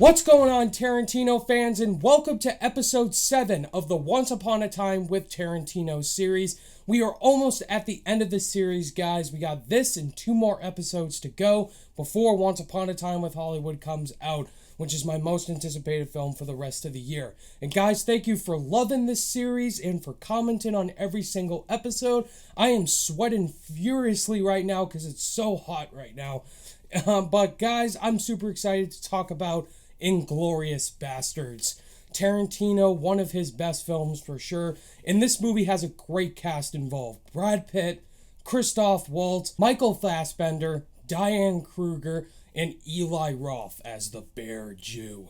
What's going on, Tarantino fans, and welcome to episode 7 of the Once Upon a Time with Tarantino series. We are almost at the end of the series, guys. We got this and 2 more episodes to go before Once Upon a Time with Hollywood comes out, which is my most anticipated film for the rest of the year. And guys, thank you for loving this series and for commenting on every single episode. I am sweating furiously right now because it's so hot right now. But guys, I'm super excited to talk about Inglorious Basterds. Tarantino, one of his best films for sure. And this movie has a great cast involved. Brad Pitt, Christoph Waltz, Michael Fassbender, Diane Kruger, and Eli Roth as the Bear Jew.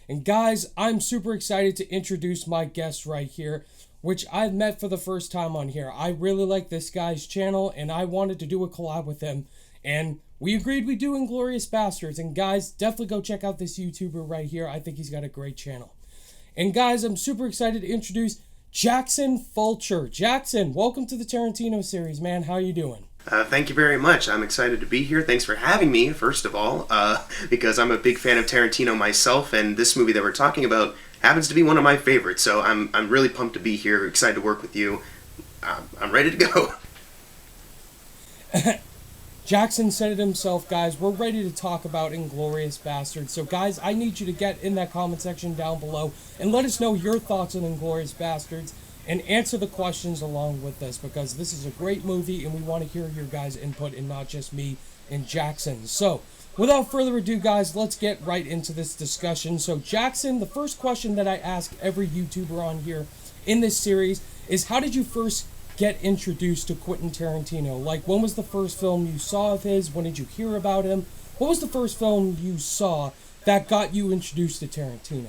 And guys, I'm super excited to introduce my guest right here, which I've met for the first time on here. I really like this guy's channel, and I wanted to do a collab with him. And we agreed we'd do Inglorious Basterds. And guys, definitely go check out this YouTuber right here. I think he's got a great channel. And guys, I'm super excited to introduce Jackson Fulcher. Jackson, welcome to the Tarantino series, man. How you doing? Thank you very much. I'm excited to be here. Thanks for having me, first of all, because I'm a big fan of Tarantino myself, and this movie that we're talking about happens to be one of my favorites. So I'm really pumped to be here, excited to work with you. I'm ready to go. Jackson said it himself, guys. We're ready to talk about Inglorious Basterds. So, guys, I need you to get in that comment section down below and let us know your thoughts on Inglorious Basterds and answer the questions along with us, because this is a great movie and we want to hear your guys' input and not just me and Jackson. So, without further ado, guys, let's get right into this discussion. So, Jackson, the first question that I ask every YouTuber on here in this series is, how did you first get introduced to Quentin Tarantino? Like, when was the first film you saw of his? When did you hear about him? What was the first film you saw that got you introduced to Tarantino?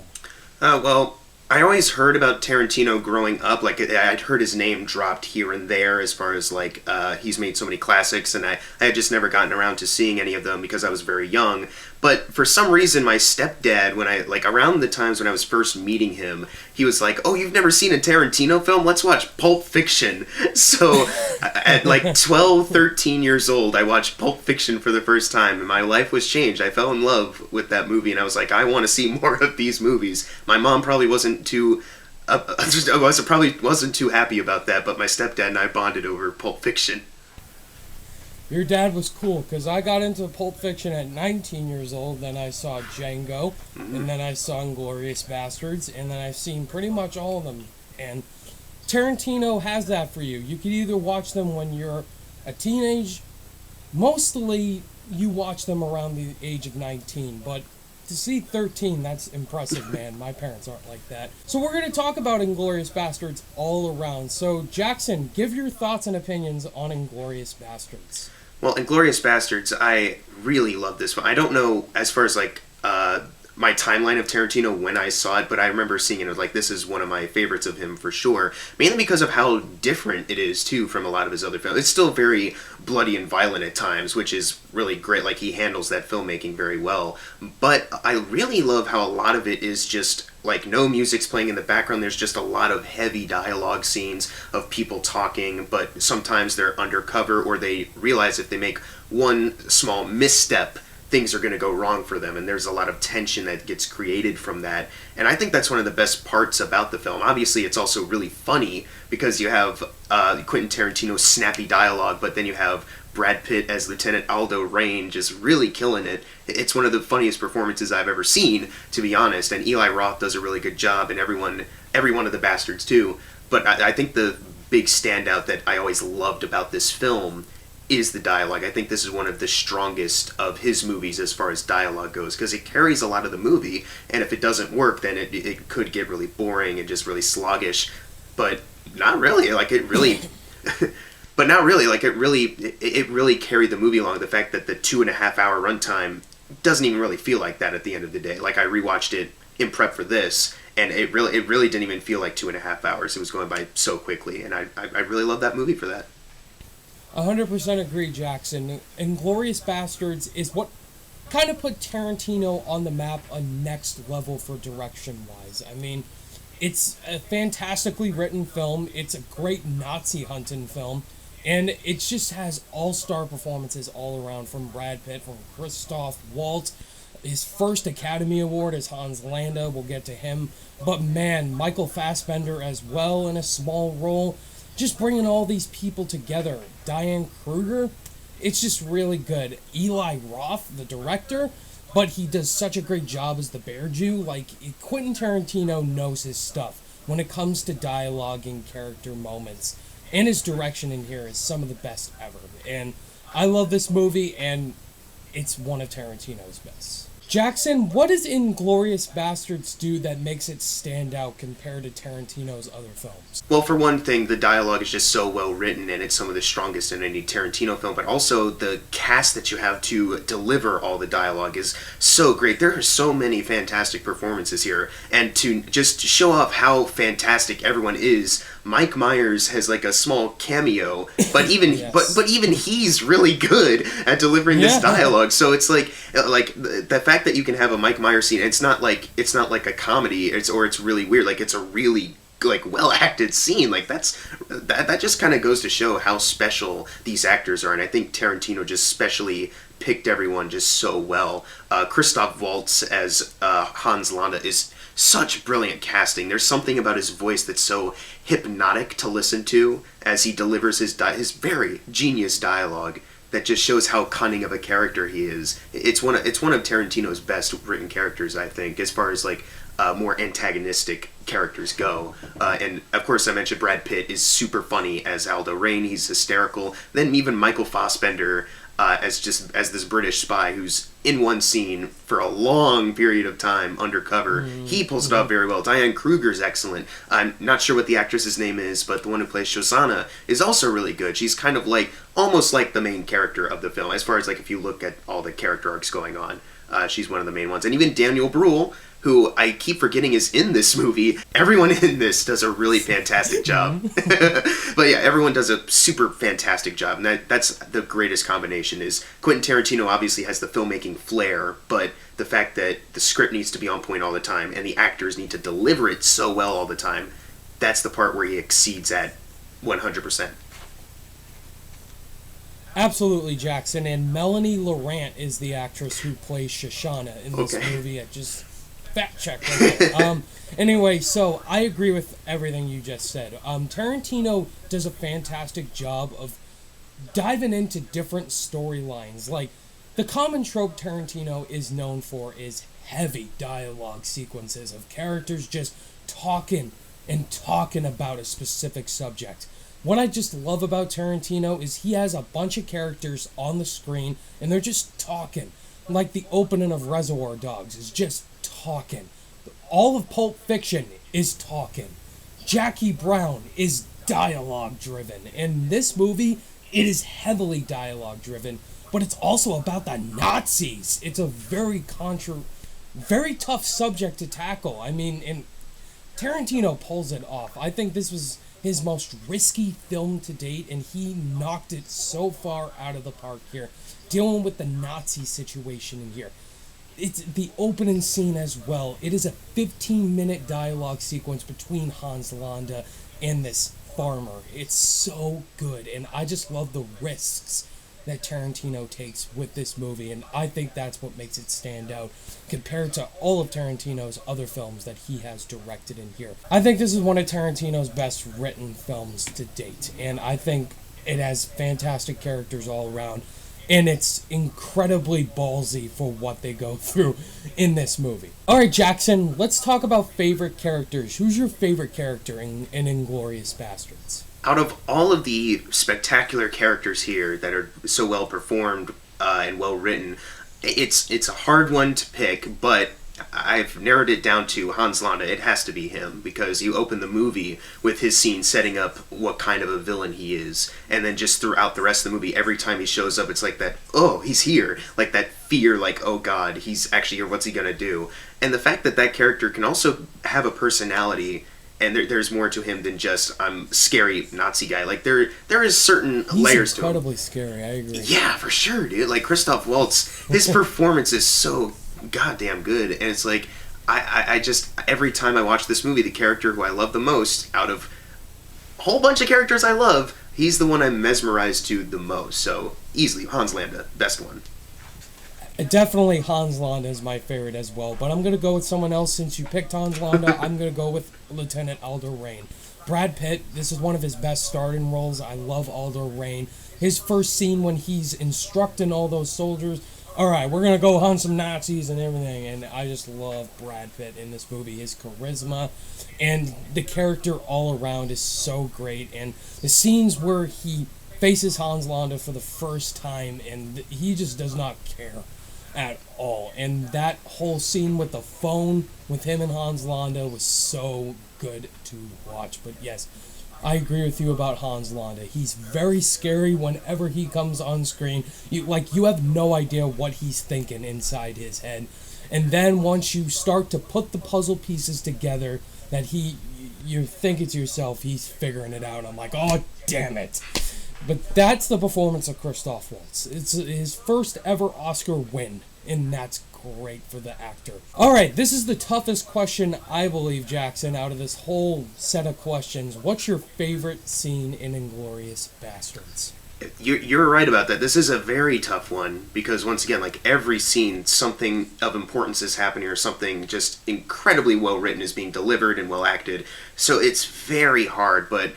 Well, I always heard about Tarantino growing up. Like, I'd heard his name dropped here and there as far as, like, he's made so many classics, and I had just never gotten around to seeing any of them because I was very young. But for some reason, my stepdad, around the times when I was first meeting him, he was like, "Oh, you've never seen a Tarantino film? Let's watch Pulp Fiction." So at like 12, 13 years old, I watched Pulp Fiction for the first time, and my life was changed. I fell in love with that movie, and I was like, I want to see more of these movies. My mom probably wasn't too happy about that, but my stepdad and I bonded over Pulp Fiction. Your dad was cool, because I got into Pulp Fiction at 19 years old, then I saw Django, and then I saw Inglorious Basterds, and then I've seen pretty much all of them. And Tarantino has that for you. You can either watch them when you're a teenage, mostly you watch them around the age of 19, but to see 13, that's impressive, man. My parents aren't like that. So we're going to talk about Inglorious Basterds all around. So Jackson, give your thoughts and opinions on Inglorious Basterds. Well, Inglourious Basterds, I really love this one. I don't know as far as, like, my timeline of Tarantino when I saw it, but I remember seeing it. I was like, this is one of my favorites of him for sure. Mainly because of how different it is, too, from a lot of his other films. It's still very bloody and violent at times, which is really great. Like, he handles that filmmaking very well. But I really love how a lot of it is just, like, no music's playing in the background. There's just a lot of heavy dialogue scenes of people talking, but sometimes they're undercover, or they realize if they make one small misstep, things are going to go wrong for them, and there's a lot of tension that gets created from that. And I think that's one of the best parts about the film. Obviously, it's also really funny because you have Quentin Tarantino's snappy dialogue, but then you have Brad Pitt as Lieutenant Aldo Raine just really killing it. It's one of the funniest performances I've ever seen, to be honest, and Eli Roth does a really good job, and every one of the Bastards too. But I think the big standout that I always loved about this film is the dialogue. I think this is one of the strongest of his movies as far as dialogue goes, because it carries a lot of the movie, and if it doesn't work, then it could get really boring and just really sluggish. But not really. Like, it really... but not really. Like, it really carried the movie along. The fact that the 2.5-hour runtime doesn't even really feel like that at the end of the day. Like, I rewatched it in prep for this, and it really didn't even feel like 2.5 hours. It was going by so quickly, and I really love that movie for that. 100% agree, Jackson. Inglorious Basterds is what kind of put Tarantino on the map a next level for direction-wise. I mean, it's a fantastically written film. It's a great Nazi hunting film. And it just has all-star performances all around, from Brad Pitt, from Christoph Waltz. his first Academy Award as Hans Landa. We'll get to him. But man, Michael Fassbender as well in a small role. Just bringing all these people together. Diane Kruger, it's just really good. Eli Roth, the director, but he does such a great job as the Bear Jew. Like, Quentin Tarantino knows his stuff when it comes to dialogue and character moments. And his direction in here is some of the best ever. And I love this movie, and it's one of Tarantino's best. Jackson, what does Inglourious Basterds do that makes it stand out compared to Tarantino's other films? Well, for one thing, the dialogue is just so well written, and it's some of the strongest in any Tarantino film, but also the cast that you have to deliver all the dialogue is so great. There are so many fantastic performances here, and to just show off how fantastic everyone is, Mike Myers has like a small cameo, but even yes. but even he's really good at delivering this dialogue. So it's like the fact that you can have a Mike Myers scene, it's not like a comedy, it's really weird. Like, it's a really like well acted scene. Like, that just kind of goes to show how special these actors are, and I think Tarantino just specially picked everyone just so well. Christoph Waltz as Hans Landa is such brilliant casting. There's something about his voice that's so hypnotic to listen to as he delivers his very genius dialogue that just shows how cunning of a character he is. It's one of Tarantino's best written characters, I think, as far as like more antagonistic characters go. And of course, I mentioned Brad Pitt is super funny as Aldo Raine. He's hysterical. Then even Michael Fassbender as this British spy who's in one scene for a long period of time undercover. He pulls it off very well. Diane Kruger's excellent. I'm not sure what the actress's name is, but the one who plays Shosanna is also really good. She's kind of like almost like the main character of the film, as far as like if you look at all the character arcs going on. She's one of the main ones. And even Daniel Bruhl, who I keep forgetting is in this movie. Everyone in this does a really fantastic job. But yeah, everyone does a super fantastic job. And that's the greatest combination is Quentin Tarantino obviously has the filmmaking flair, but the fact that the script needs to be on point all the time and the actors need to deliver it so well all the time, that's the part where he exceeds at 100%. Absolutely, Jackson. And Melanie Laurent is the actress who plays Shoshana in this movie. Just fact check right there. Anyway, so I agree with everything you just said. Tarantino does a fantastic job of diving into different storylines. Like, the common trope Tarantino is known for is heavy dialogue sequences of characters just talking and talking about a specific subject. What I just love about Tarantino is he has a bunch of characters on the screen and they're just talking. Like the opening of Reservoir Dogs is just talking. All of Pulp Fiction is talking. Jackie Brown is dialogue driven. In this movie, it is heavily dialogue driven, but it's also about the Nazis. It's a very tough subject to tackle. I mean, and Tarantino pulls it off. I think this was his most risky film to date, and he knocked it so far out of the park here, dealing with the Nazi situation in here. It's the opening scene as well. It is a 15-minute dialogue sequence between Hans Landa and this farmer. It's so good, and I just love the risks that Tarantino takes with this movie, and I think that's what makes it stand out compared to all of Tarantino's other films that he has directed in here. I think this is one of Tarantino's best written films to date, and I think it has fantastic characters all around, and it's incredibly ballsy for what they go through in this movie. Alright, Jackson, let's talk about favorite characters. Who's your favorite character in Inglourious Basterds? Out of all of the spectacular characters here that are so well performed and well written, it's a hard one to pick, but I've narrowed it down to Hans Landa. It has to be him, because you open the movie with his scene setting up what kind of a villain he is, and then just throughout the rest of the movie, every time he shows up, it's like that, oh, he's here, like that fear, like, oh god, he's actually here, what's he gonna do? And the fact that that character can also have a personality, and there's more to him than just I'm scary Nazi guy. Like there is certain layers to him. He's incredibly scary. I agree. Yeah, for sure, dude. Like Christoph Waltz, his performance is so goddamn good, and it's like I just every time I watch this movie, the character who I love the most out of a whole bunch of characters I love, he's the one I'm mesmerized to the most. So easily Hans Landa, best one. Definitely Hans Landa is my favorite as well, but I'm going to go with someone else since you picked Hans Landa. I'm going to go with Lieutenant Aldo Rain. Brad Pitt, this is one of his best starring roles. I love Aldo Rain. His first scene when he's instructing all those soldiers, all right, we're going to go hunt some Nazis and everything, and I just love Brad Pitt in this movie. His charisma and the character all around is so great, and the scenes where he faces Hans Landa for the first time, and he just does not care at all. And that whole scene with the phone with him and Hans Landa was so good to watch. But yes, I agree with you about Hans Landa. He's very scary whenever he comes on screen. You have no idea what he's thinking inside his head. And then once you start to put the puzzle pieces together, that you think it's yourself, he's figuring it out. I'm like, oh, damn it. But that's the performance of Christoph Waltz. It's his first ever Oscar win, and that's great for the actor. All right, this is the toughest question, I believe, Jackson, out of this whole set of questions. What's your favorite scene in Inglourious Basterds? You're right about that. This is a very tough one because, once again, like every scene, something of importance is happening or something just incredibly well written is being delivered and well acted. So it's very hard, but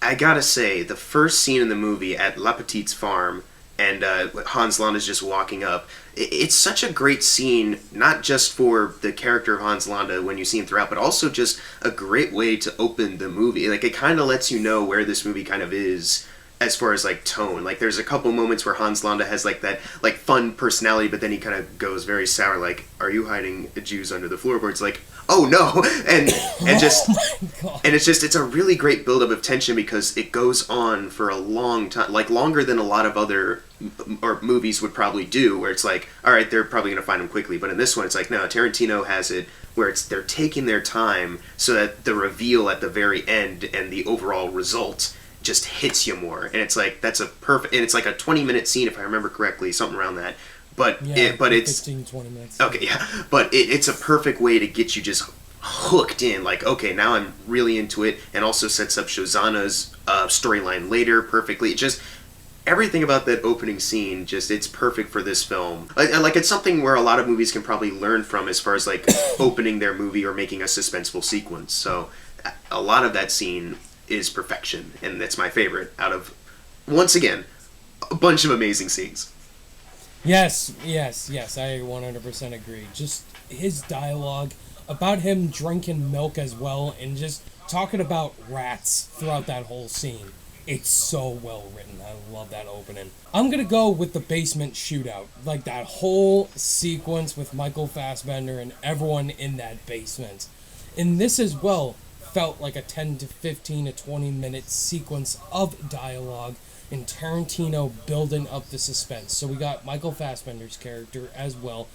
I gotta say, the first scene in the movie at La Petite's farm and Hans Landa is just walking up, it's such a great scene, not just for the character of Hans Landa when you see him throughout, but also just a great way to open the movie. Like, it kind of lets you know where this movie kind of is as far as like tone. Like, there's a couple moments where Hans Landa has like that like fun personality, but then he kind of goes very sour, like, are you hiding Jews under the floorboards? Like, oh no, and just and it's a really great buildup of tension because it goes on for a long time, like longer than a lot of other or movies would probably do, where it's like, all right, they're probably gonna find him quickly, but in this one it's like, no, Tarantino has it where they're taking their time so that the reveal at the very end and the overall result just hits you more, and it's like that's a perfect, and it's like a 20-minute scene if I remember correctly, something around that. But yeah, it's 15-20 minutes. Okay, yeah, but it's a perfect way to get you just hooked in. Like, okay, now I'm really into it, and also sets up Shosanna's storyline later perfectly. Just everything about that opening scene, just it's perfect for this film. Like it's something where a lot of movies can probably learn from as far as like opening their movie or making a suspenseful sequence. So a lot of that scene is perfection, and that's my favorite out of, once again, a bunch of amazing scenes. Yes, I 100% agree. Just his dialogue about him drinking milk as well, and just talking about rats throughout that whole scene. It's so well written. I love that opening. I'm gonna go with the basement shootout. Like that whole sequence with Michael Fassbender and everyone in that basement. And this as well felt like a 10 to 15 to 20 minute sequence of dialogue and Tarantino building up the suspense. So we got Michael Fassbender's character as well,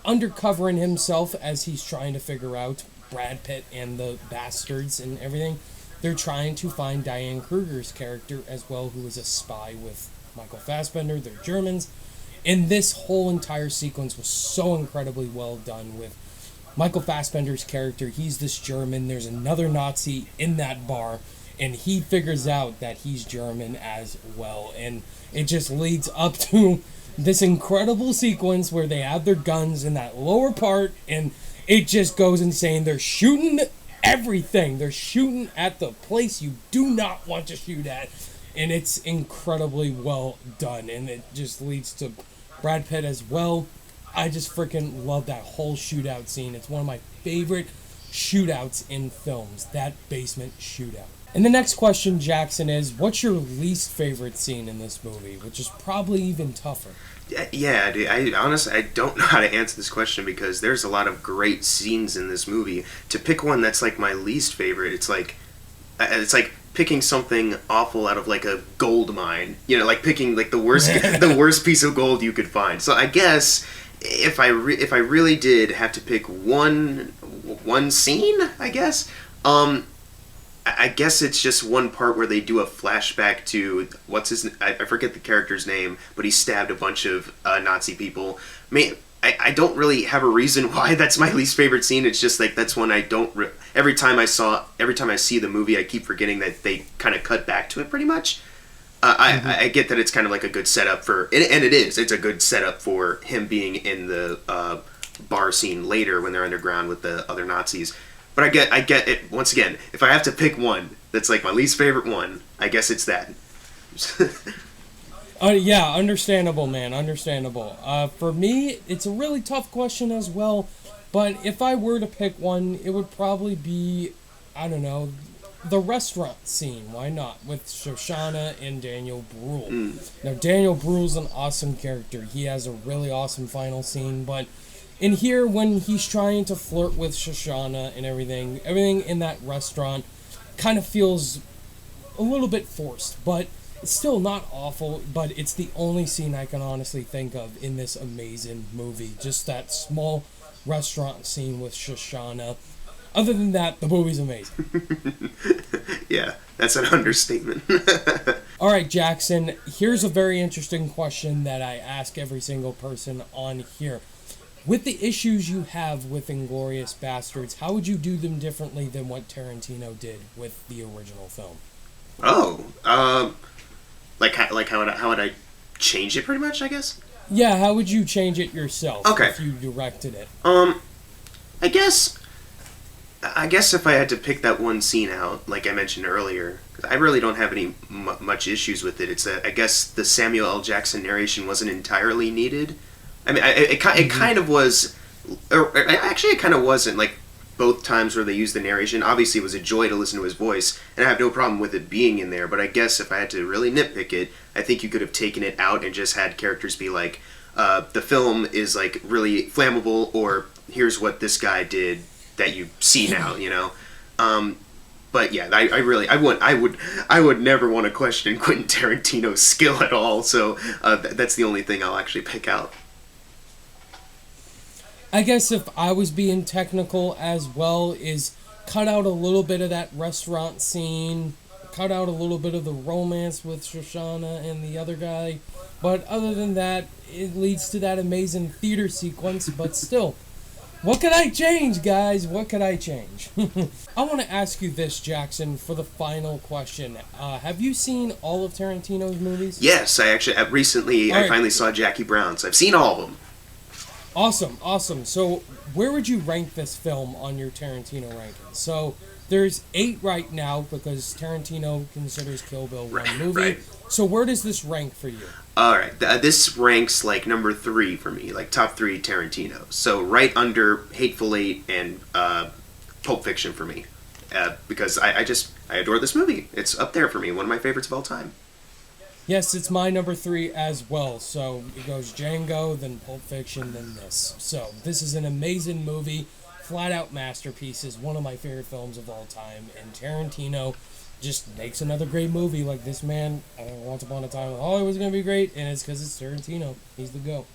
undercovering himself as he's trying to figure out Brad Pitt and the bastards and everything. They're trying to find Diane Kruger's character as well, who is a spy with Michael Fassbender. They're Germans. And this whole entire sequence was so incredibly well done with Michael Fassbender's character. He's this German. There's another Nazi in that bar, and he figures out that he's German as well. And it just leads up to this incredible sequence where they have their guns in that lower part, and it just goes insane. They're shooting everything. They're shooting at the place you do not want to shoot at, and it's incredibly well done, and it just leads to Brad Pitt as well. I just freaking love that whole shootout scene. It's one of my favorite shootouts in films, that basement shootout. And the next question, Jackson, is what's your least favorite scene in this movie, which is probably even tougher. Yeah, dude, I honestly, I don't know how to answer this question because there's a lot of great scenes in this movie. To pick one that's like my least favorite, it's like picking something awful out of like a gold mine. You know, like picking like the worst piece of gold you could find. So I guess if I really did have to pick one scene, I guess, I guess it's just one part where they do a flashback to I forget the character's name, but he stabbed a bunch of Nazi people. I don't really have a reason why that's my least favorite scene. It's just like that's one I don't. Every time I see the movie, I keep forgetting that they kind of cut back to it pretty much. I get that it's kind of like a good setup for, and it is. It's a good setup for him being in the bar scene later when they're underground with the other Nazis. But I get it. Once again, if I have to pick one that's like my least favorite one, I guess it's that. Yeah, understandable, man. Understandable. For me, it's a really tough question as well. But if I were to pick one, it would probably be, I don't know, the restaurant scene. Why not? With Shoshana and Daniel Bruhl. Now, Daniel Bruhl's an awesome character. He has a really awesome final scene. But in here, when he's trying to flirt with Shoshana and everything in that restaurant kind of feels a little bit forced. But it's still not awful, but it's the only scene I can honestly think of in this amazing movie. Just that small restaurant scene with Shoshana. Other than that, the movie's amazing. Yeah, that's an understatement. Alright, Jackson, here's a very interesting question that I ask every single person on here. With the issues you have with Inglourious Basterds, how would you do them differently than what Tarantino did with the original film? How would I change it pretty much, I guess? Yeah, how would you change it yourself if you directed it? I guess if I had to pick that one scene out, like I mentioned earlier, 'cause I really don't have any much issues with it. It's I guess the Samuel L. Jackson narration wasn't entirely needed. I mean, it kind of was, or actually it kind of wasn't. Like both times where they used the narration, obviously it was a joy to listen to his voice, and I have no problem with it being in there. But I guess if I had to really nitpick it, I think you could have taken it out and just had characters be like, the film is like really flammable, or here's what this guy did that you see now, you know. But yeah, I would never want to question Quentin Tarantino's skill at all. So that's the only thing I'll actually pick out. I guess if I was being technical as well, is cut out a little bit of that restaurant scene, cut out a little bit of the romance with Shoshana and the other guy. But other than that, it leads to that amazing theater sequence. But still, what could I change, guys? What could I change? I want to ask you this, Jackson, for the final question. Have you seen all of Tarantino's movies? Yes, I recently I finally saw Jackie Brown, so I've seen all of them. Awesome. So, where would you rank this film on your Tarantino ranking? So, there's 8 right now because Tarantino considers Kill Bill one movie. Right. So, where does this rank for you? All right, this ranks like number 3 for me, like top 3 Tarantino. So right under Hateful Eight and Pulp Fiction for me, because I adore this movie. It's up there for me, one of my favorites of all time. Yes, it's my number 3 as well. So it goes Django, then Pulp Fiction, then this. So this is an amazing movie, flat out masterpiece. Is one of my favorite films of all time, and Tarantino just makes another great movie. Like this man, Once Upon a Time in Hollywood was gonna be great, and it's because it's Tarantino. He's the GOAT.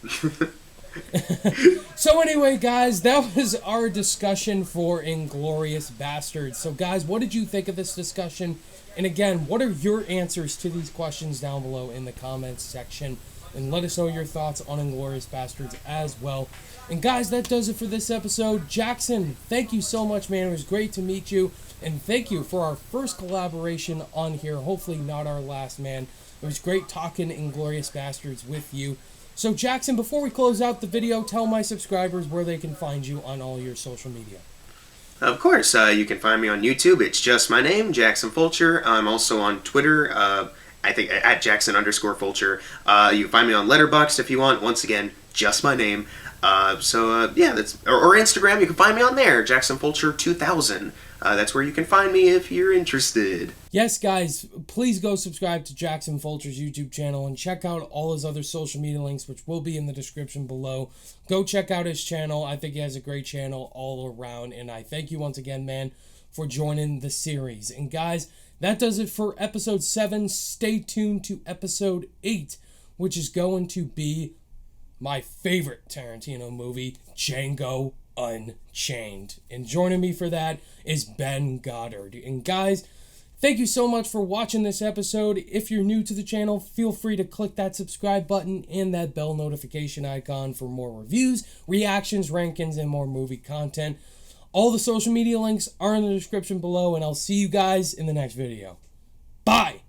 So anyway, guys, that was our discussion for Inglourious Basterds. So guys, what did you think of this discussion? And again, what are your answers to these questions down below in the comments section? And let us know your thoughts on Inglourious Basterds as well. And guys, that does it for this episode. Jackson, thank you so much, man. It was great to meet you. And thank you for our first collaboration on here. Hopefully not our last, man. It was great talking Inglourious Basterds with you. So Jackson, before we close out the video, tell my subscribers where they can find you on all your social media. Of course, you can find me on YouTube. It's just my name, Jackson Fulcher. I'm also on Twitter, I think at Jackson_Fulcher. You can find me on Letterboxd if you want. Once again, just my name. Yeah, that's or Instagram. You can find me on there, Jackson Fulcher 2000. That's where you can find me if you're interested. Yes, guys, please go subscribe to Jackson Fulcher's YouTube channel and check out all his other social media links, which will be in the description below. Go check out his channel. I think he has a great channel all around, and I thank you once again, man, for joining the series. And guys, that does it for episode 7. Stay tuned to episode 8, which is going to be my favorite Tarantino movie, Django Unchained. And joining me for that is Ben Goddard. And guys, thank you so much for watching this episode. If you're new to the channel, feel free to click that subscribe button and that bell notification icon for more reviews, reactions, rankings, and more movie content. All the social media links are in the description below, and I'll see you guys in the next video. Bye!